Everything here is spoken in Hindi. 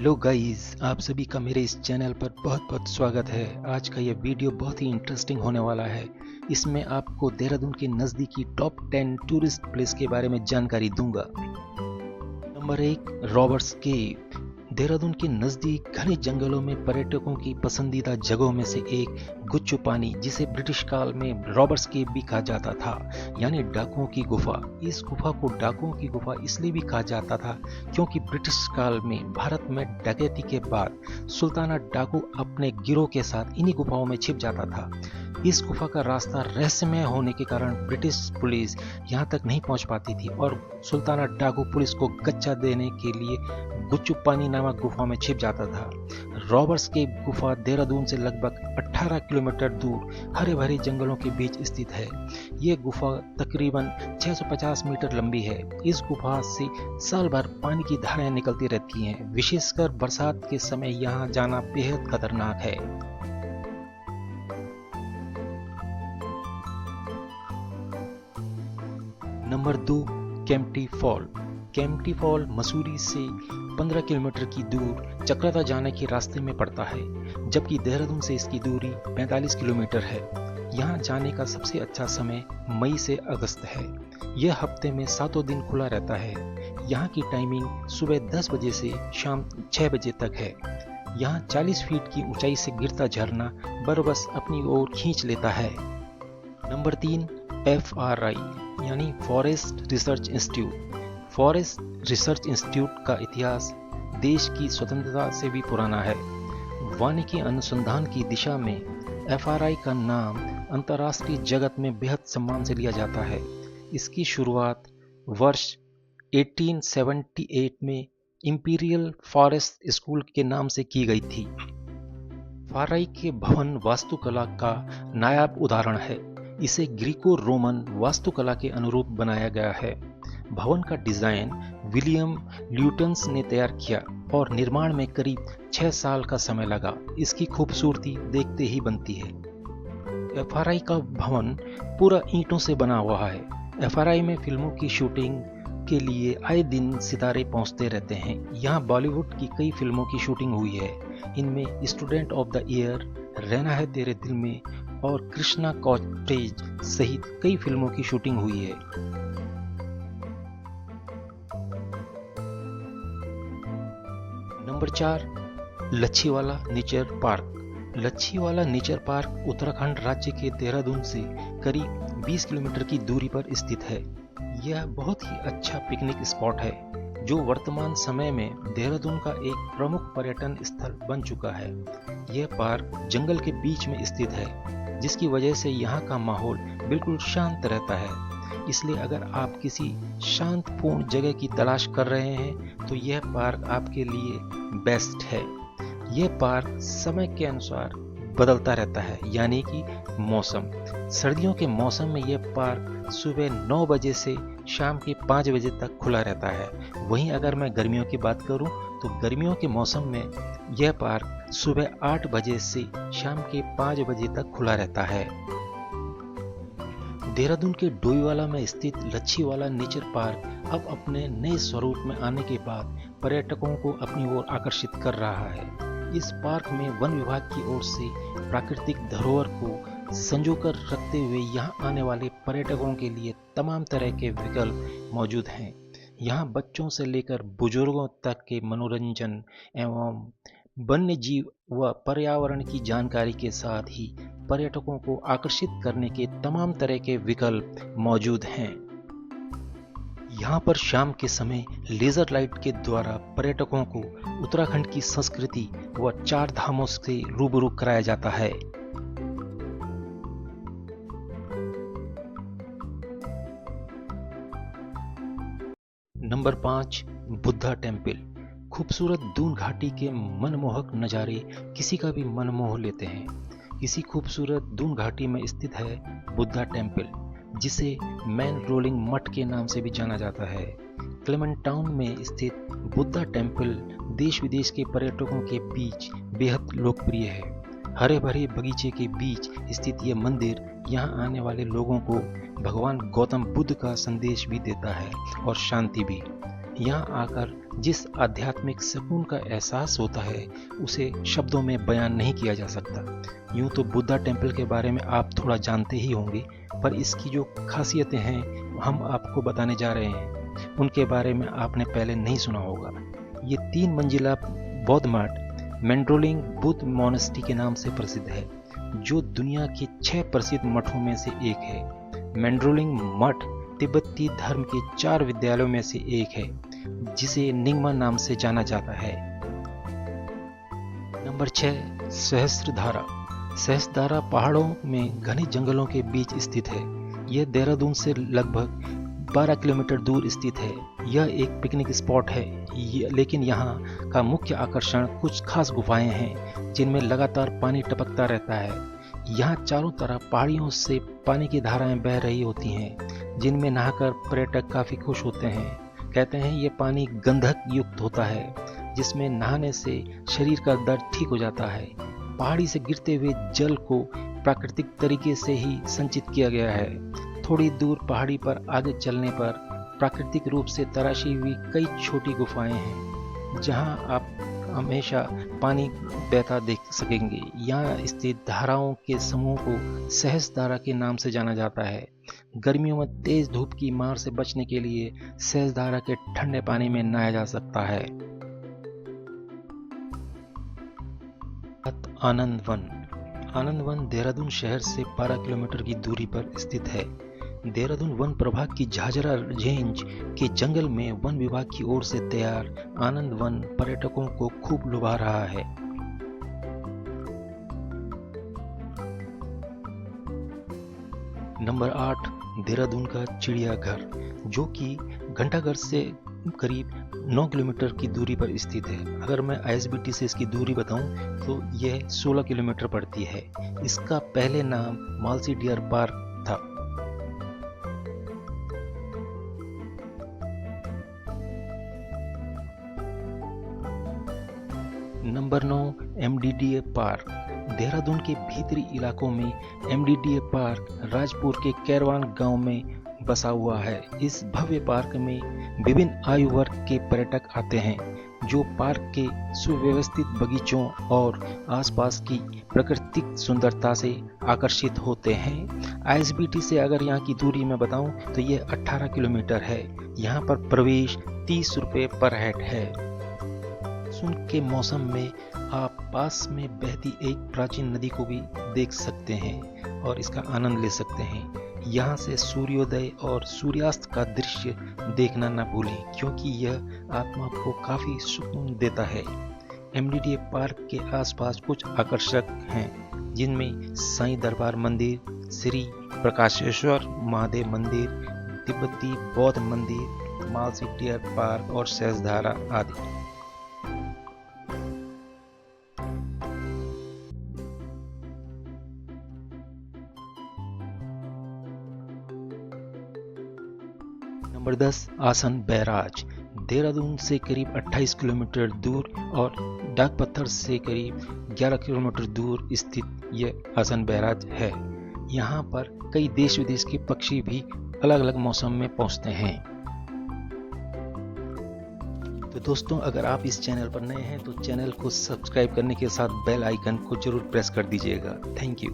हेलो गाइस, आप सभी का मेरे इस चैनल पर बहुत बहुत स्वागत है। आज का ये वीडियो बहुत ही इंटरेस्टिंग होने वाला है। इसमें आपको देहरादून के नज़दीकी टॉप 10 टूरिस्ट प्लेस के बारे में जानकारी दूंगा। नंबर 1, रॉबर्ट्स केव। देहरादून के नज़दीक घने जंगलों में पर्यटकों की पसंदीदा जगहों में से एक गुच्चू पानी, जिसे ब्रिटिश काल में रॉबर्ट्स केव भी कहा जाता था, यानी डाकुओं की गुफा। इस गुफा को डाकुओं की गुफा इसलिए भी कहा जाता था क्योंकि ब्रिटिश काल में भारत में डकैती के बाद सुल्ताना डाकू अपने गिरोह के साथ इन्हीं गुफाओं में छिप जाता था। इस गुफा का रास्ता रहस्यमय होने के कारण ब्रिटिश पुलिस यहाँ तक नहीं पहुँच पाती थी और सुल्ताना डाकू पुलिस को गच्चा देने के लिए गुच्चू पानी नामक गुफा में छिप जाता था। रॉबर्ट्स की गुफा देहरादून से लगभग 18 किलोमीटर दूर हरे भरे जंगलों के बीच स्थित है। ये गुफा तकरीबन 650 मीटर लंबी है। इस गुफा से साल भर पानी की धाराएं निकलती रहती हैं। विशेषकर बरसात के समय यहाँ जाना बेहद खतरनाक है। Number 2, Kempty fall. Kempty fall Mussoorie से 15 किलोमीटर की दूर चक्राता जाने के रास्ते में पड़ता है, जबकि देहरादून से इसकी दूरी 45 किलोमीटर है। यहाँ जाने का सबसे अच्छा समय मई से अगस्त है। यह हफ्ते में 7 दिन खुला रहता है। यहाँ की टाइमिंग सुबह 10 बजे से शाम 6 बजे तक है। यहाँ 40 फीट की ऊंचाई से गिरता झरना बरबस अपनी ओर खींच लेता है। नंबर 3, FRI यानी forest research institute. Forest research institute का इतिहास देश की स्वतंत्रता से भी पुराना है। वानिकी अनुसंधान की दिशा में FRI का नाम अंतर्राष्ट्रीय जगत में बेहद सम्मान से लिया जाता है। इसकी शुरुआत वर्ष 1878 में इंपीरियल फॉरेस्ट स्कूल के नाम से की गई थी। FRI के भवन वास्तुकला का नायाब उदाहरण है। इसे ग्रीको रोमन वास्तुकला के अनुरूप बनाया गया है। भवन का डिजाइन विलियम ल्यूटन्स ने तैयार किया और निर्माण में करीब 6 साल का समय लगा। इसकी खूबसूरती देखते ही बनती है। FRI का भवन पूरा ईंटों से बना हुआ है। FRI में फिल्मों की शूटिंग के लिए आए दिन सितारे पहुंचते रहते हैं। यहाँ बॉलीवुड की कई फिल्मों की शूटिंग हुई है। इनमें स्टूडेंट ऑफ द ईयर, रहना है तेरे दिल में और कृष्णा कॉटेज सहित कई फिल्मों की शूटिंग हुई है। Number 4, Lachhiwala nature park. Lachhiwala nature park Uttarakhand राज्य के देहरादून से करीब 20 किलोमीटर की दूरी पर स्थित है। यह बहुत ही अच्छा पिकनिक स्पॉट है जो वर्तमान समय में देहरादून का एक प्रमुख पर्यटन स्थल बन चुका है। यह पार्क जंगल के बीच में स्थित है, जिसकी वजह से यहाँ का माहौल बिल्कुल शांत रहता है। इसलिए अगर आप किसी शांतपूर्ण जगह की तलाश कर रहे हैं तो यह पार्क आपके लिए बेस्ट है। यह पार्क समय के अनुसार बदलता रहता है, यानी कि मौसम। सर्दियों के मौसम में यह पार्क सुबह 9 बजे से शाम के 5 बजे तक खुला रहता है। वहीं अगर मैं गर्मियों की बात करूं तो गर्मियों के मौसम में यह पार्क सुबह 8 बजे से शाम के 5 बजे तक खुला रहता है। देहरादून के डोईवाला में स्थित लच्छीवाला नेचर पार्क अब अपने नए स्वरूप में आने के बाद पर्यटकों को अपनी ओर आकर्षित कर रहा है। इस पार्क में वन विभाग की ओर से प्राकृतिक धरोहर को संजोकर रखते हुए यहाँ आने वाले पर्यटकों के लिए तमाम तरह के विकल्प मौजूद हैं। यहाँ बच्चों से लेकर बुजुर्गों तक के मनोरंजन एवं वन्य जीव व पर्यावरण की जानकारी के साथ ही पर्यटकों को आकर्षित करने के तमाम तरह के विकल्प मौजूद हैं। यहाँ पर शाम के समय लेजर लाइट के द्वारा पर्यटकों को उत्तराखंड की संस्कृति व 4 धामों से रूबरू कराया जाता है। Number 5, Buddha temple. खूबसूरत दून घाटी के मनमोहक नज़ारे किसी का भी मन मोह लेते हैं। इसी खूबसूरत दून घाटी में स्थित है बुद्धा टेम्पल, जिसे मैन रोलिंग मठ के नाम से भी जाना जाता है। क्लेमेंट टाउन में स्थित बुद्धा टेम्पल देश विदेश के पर्यटकों के बीच बेहद लोकप्रिय है। हरे भरे बगीचे के बीच स्थित यह मंदिर यहाँ आने वाले लोगों को भगवान गौतम बुद्ध का संदेश भी देता है और शांति भी। यहाँ आकर जिस आध्यात्मिक सुकून का एहसास होता है उसे शब्दों में बयान नहीं किया जा सकता। यूं तो बुद्धा टेम्पल के बारे में आप थोड़ा जानते ही होंगे, पर इसकी जो खासियतें हैं हम आपको बताने जा रहे हैं, उनके बारे में आपने पहले नहीं सुना होगा। ये 3 मंजिला बौद्ध मठ मेंड्रोलिंग बुद्ध मोनेस्ट्री के नाम से प्रसिद्ध है, जो दुनिया के 6 प्रसिद्ध मठों में से एक है। मेंड्रोलिंग मठ तिब्बती धर्म के 4 विद्यालयों में से एक है, जिसे निंगमा नाम से जाना जाता है। नंबर 6, सहस्त्रधारा। सहस्त्रधारा पहाड़ों में घने जंगलों के बीच स्थित है। यह देहरादून से लगभग 12 किलोमीटर दूर स्थित है। यह एक पिकनिक स्पॉट है, लेकिन यहाँ का मुख्य आकर्षण कुछ खास गुफाएं हैं जिनमें लगातार पानी टपकता रहता है। यहाँ चारों तरफ पहाड़ियों से पानी की धाराएं बह रही होती हैं, जिनमें नहाकर पर्यटक काफी खुश होते हैं। कहते हैं ये पानी गंधक युक्त होता है, जिसमें नहाने से शरीर का दर्द ठीक हो जाता है। पहाड़ी से गिरते हुए जल को प्राकृतिक तरीके से ही संचित किया गया है। थोड़ी दूर पहाड़ी पर आगे चलने पर प्राकृतिक रूप से तराशी हुई कई छोटी गुफाएं हैं, जहां आप हमेशा पानी बहता देख सकेंगे। यहाँ स्थित धाराओं के समूह को सहस्त्रधारा के नाम से जाना जाता है। गर्मियों में तेज धूप की मार से बचने के लिए सहस्त्रधारा के ठंडे पानी में नहाया जा सकता है। आनंद वन। आनंद वन देहरादून शहर से 12 किलोमीटर की दूरी पर स्थित है। देहरादून वन प्रभाग की झाझरा रेंज के जंगल में वन विभाग की ओर से तैयार आनंद वन पर्यटकों को खूब लुभा रहा है। नंबर 8, देहरादून का चिड़ियाघर, जो कि घंटाघर से करीब 9 किलोमीटर की दूरी पर स्थित है। अगर मैं ISBT से इसकी दूरी बताऊं तो यह 16 किलोमीटर पड़ती है। इसका पहले नाम मालसी डियर पार्क था। Number 9, MDDA park. देहरादून के भीतरी इलाकों में MDDA पार्क राजपुर के कैरवान गांव में बसा हुआ है। इस भव्य पार्क में विभिन्न आयु वर्ग के पर्यटक आते हैं, जो पार्क के सुव्यवस्थित बगीचों और आसपास की प्राकृतिक सुंदरता से आकर्षित होते हैं। ISBT से अगर यहाँ की दूरी मैं बताऊं तो ये 18 किलोमीटर है। यहाँ पर प्रवेश 30 रुपये पर हेड है। मानसून के मौसम में आप पास में बहती एक प्राचीन नदी को भी देख सकते हैं और इसका आनंद ले सकते हैं। यहाँ से सूर्योदय और सूर्यास्त का दृश्य देखना न भूलें, क्योंकि यह आत्मा को काफी सुकून देता है। MDDA पार्क के आसपास कुछ आकर्षक हैं, जिनमें साईं दरबार मंदिर, श्री प्रकाशेश्वर महादेव मंदिर, तिब्बती बौद्ध मंदिर, मालसी डियर पार्क और सहस्त्रधारा आदि। नंबर 10, आसन बैराज। देहरादून से करीब 28 किलोमीटर दूर और डाकपत्थर से करीब 11 किलोमीटर दूर स्थित यह आसन बैराज है। यहाँ पर कई देश विदेश के पक्षी भी अलग अलग मौसम में पहुँचते हैं। तो दोस्तों, अगर आप इस चैनल पर नए हैं तो चैनल को सब्सक्राइब करने के साथ बेल आइकन को जरूर प्रेस कर दीजिएगा। Thank you.